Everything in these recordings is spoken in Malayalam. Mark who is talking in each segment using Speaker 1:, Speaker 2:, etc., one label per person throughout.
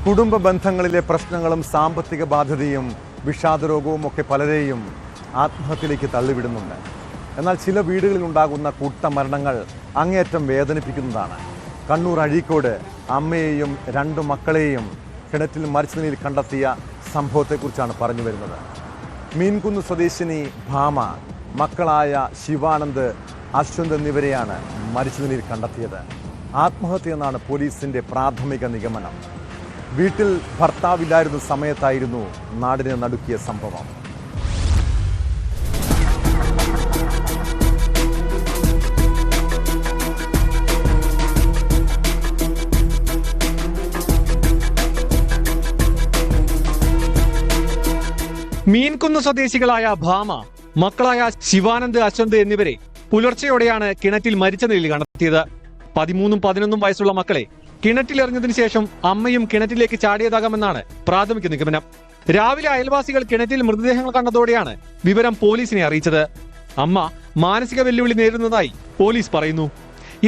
Speaker 1: കുടുംബ ബന്ധങ്ങളിലെ പ്രശ്നങ്ങളും സാമ്പത്തിക ബാധ്യതയും വിഷാദരോഗവും ഒക്കെ പലരെയും ആത്മഹത്യയിലേക്ക് തള്ളിവിടുന്നുണ്ട്. എന്നാൽ ചില വീടുകളിൽ ഉണ്ടാകുന്ന കൂട്ടമരണങ്ങൾ അങ്ങേയറ്റം വേദനിപ്പിക്കുന്നതാണ്. കണ്ണൂർ അഴീക്കോട് അമ്മയെയും 2 മക്കളെയും കിണറ്റിൽ മരിച്ച നിലയിൽ കണ്ടെത്തിയ സംഭവത്തെക്കുറിച്ചാണ് പറഞ്ഞു വരുന്നത്. മീൻകുന്ന് സ്വദേശിനി ഭാമ, മക്കളായ ശിവാനന്ദ്, അശ്വന്ത് എന്നിവരെയാണ് മരിച്ച നിലയിൽ കണ്ടെത്തിയത്. ആത്മഹത്യ എന്നാണ് പോലീസിന്റെ പ്രാഥമിക നിഗമനം. വീട്ടിൽ ഭർത്താവില്ലായിരുന്ന സമയത്തായിരുന്നു നാടിനെ നടുക്കിയ സംഭവം.
Speaker 2: മീൻകുന്ന് സ്വദേശികളായ ഭാമ, മക്കളായ ശിവാനന്ദ്, അശ്വന്ത് എന്നിവരെ പുലർച്ചെയോടെയാണ് കിണറ്റിൽ മരിച്ച നിലയിൽ കണ്ടെത്തിയത്. 13ഉം 11ഉം വയസ്സുള്ള മക്കളെ കിണറ്റിലെറിഞ്ഞതിനു ശേഷം അമ്മയും കിണറ്റിലേക്ക് ചാടിയതാകാമെന്നാണ് പ്രാഥമിക നിഗമനം. രാവിലെ അയൽവാസികൾ കിണറ്റിൽ മൃതദേഹങ്ങൾ കണ്ടതോടെയാണ് വിവരം പോലീസിനെ അറിയിച്ചത്. അമ്മ മാനസിക വെല്ലുവിളി നേരിടുന്നതായി പോലീസ് പറയുന്നു.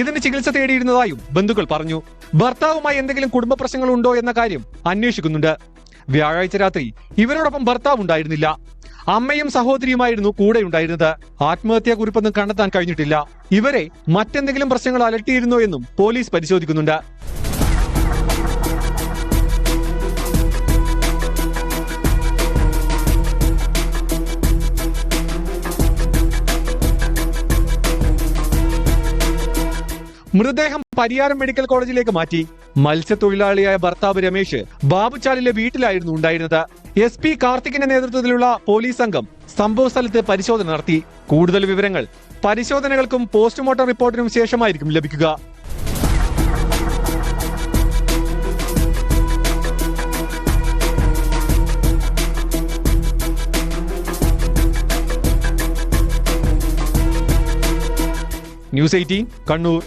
Speaker 2: ഇതിന് ചികിത്സ തേടിയിരുന്നതായും ബന്ധുക്കൾ പറഞ്ഞു. ഭർത്താവുമായി എന്തെങ്കിലും കുടുംബ പ്രശ്നങ്ങൾ ഉണ്ടോ എന്ന കാര്യം അന്വേഷിക്കുന്നുണ്ട്. വ്യാഴാഴ്ച രാത്രി ഇവരോടൊപ്പം ഭർത്താവ് ഉണ്ടായിരുന്നില്ല. അമ്മയും സഹോദരിയുമായിരുന്നു കൂടെ ഉണ്ടായിരുന്നത്. ആത്മഹത്യാ കുറിപ്പൊന്നും കണ്ടെത്താൻ കഴിഞ്ഞിട്ടില്ല. ഇവരെ മറ്റെന്തെങ്കിലും പ്രശ്നങ്ങൾ അലട്ടിയിരുന്നോ എന്നും പോലീസ് പരിശോധിക്കുന്നുണ്ട്. മൃതദേഹം പരിയാരം മെഡിക്കൽ കോളേജിലേക്ക് മാറ്റി. മത്സ്യത്തൊഴിലാളിയായ ഭർത്താവ് രമേശ് ബാബുച്ചാലിലെ വീട്ടിലായിരുന്നു ഉണ്ടായിരുന്നത്. SP കാർത്തികിന്റെ നേതൃത്വത്തിലുള്ള പോലീസ് സംഘം സംഭവ സ്ഥലത്ത് പരിശോധന നടത്തി. കൂടുതൽ വിവരങ്ങൾ പരിശോധനകൾക്കും പോസ്റ്റ്മോർട്ടം റിപ്പോർട്ടിനും ശേഷമായിരിക്കും ലഭിക്കുക. ന്യൂസ് 18 കണ്ണൂർ.